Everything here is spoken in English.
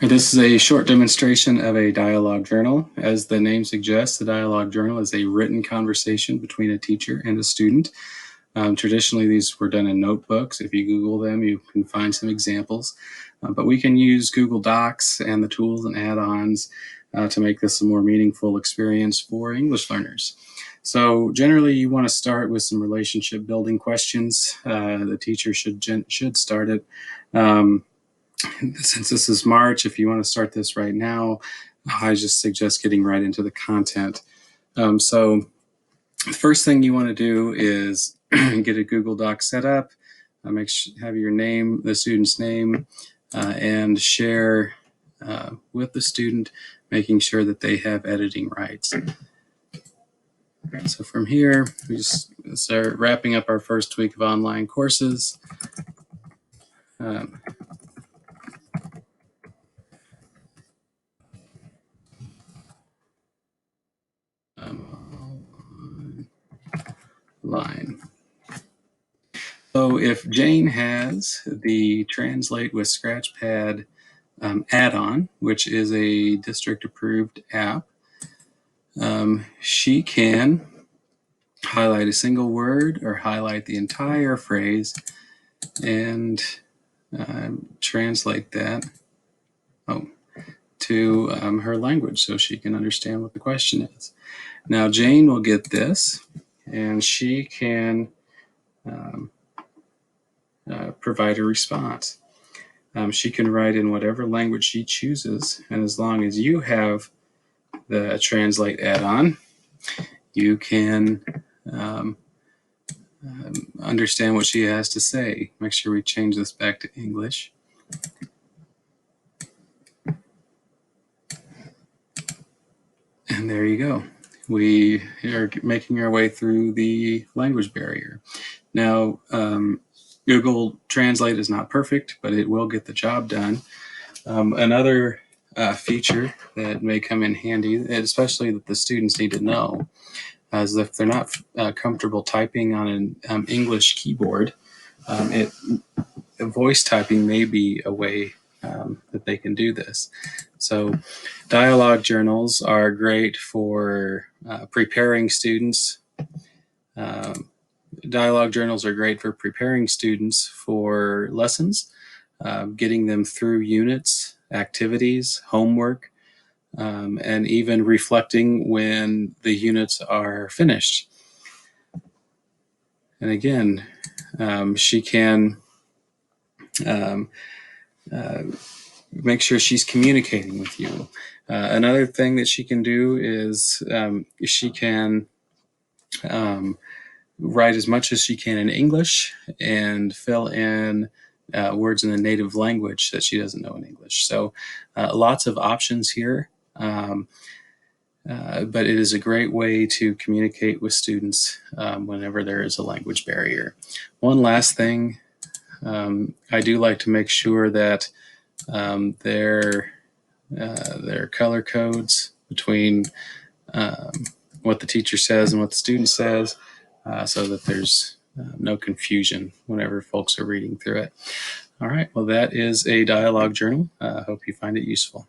This is a short demonstration of a dialogue journal. As the name suggests, the dialogue journal is a written conversation between a teacher and a student. Traditionally, these were done in notebooks. If you Google them, you can find some examples. But we can use Google Docs and the tools and add-ons to make this a more meaningful experience for English learners. So generally, you want to start with some relationship building questions. The teacher should start it. Since this is March, if you want to start this right now, I just suggest getting right into the content. So the first thing you want to do is get a Google Doc set up, have your name, the student's name, and share with the student, making sure that they have editing rights. So from here, we just start wrapping up our first week of online courses. Line. So if Jane has the Translate with Scratchpad add-on, which is a district-approved app, she can highlight a single word or highlight the entire phrase and translate that to her language so she can understand what the question is. Now Jane will get this and she can provide a response. She can write in whatever language she chooses, and as long as you have the Translate add-on, you can understand what she has to say. Make sure we change this back to English. And there you go. We are making our way through the language barrier. Now, Google Translate is not perfect, but it will get the job done. Another feature that may come in handy, especially that the students need to know, is if they're not comfortable typing on an English keyboard, voice typing may be a way that they can do this. So dialogue journals are great for preparing students. Dialogue journals are great for preparing students for lessons, getting them through units, activities, homework, and even reflecting when the units are finished. And again, she can make sure she's communicating with you. Another thing that she can do is she can write as much as she can in English and fill in words in the native language that she doesn't know in English. So lots of options here, but it is a great way to communicate with students whenever there is a language barrier. One last thing, I do like to make sure that their color codes between what the teacher says and what the student says, so that there's no confusion whenever folks are reading through it. All right, well, that is a dialogue journal. I hope you find it useful.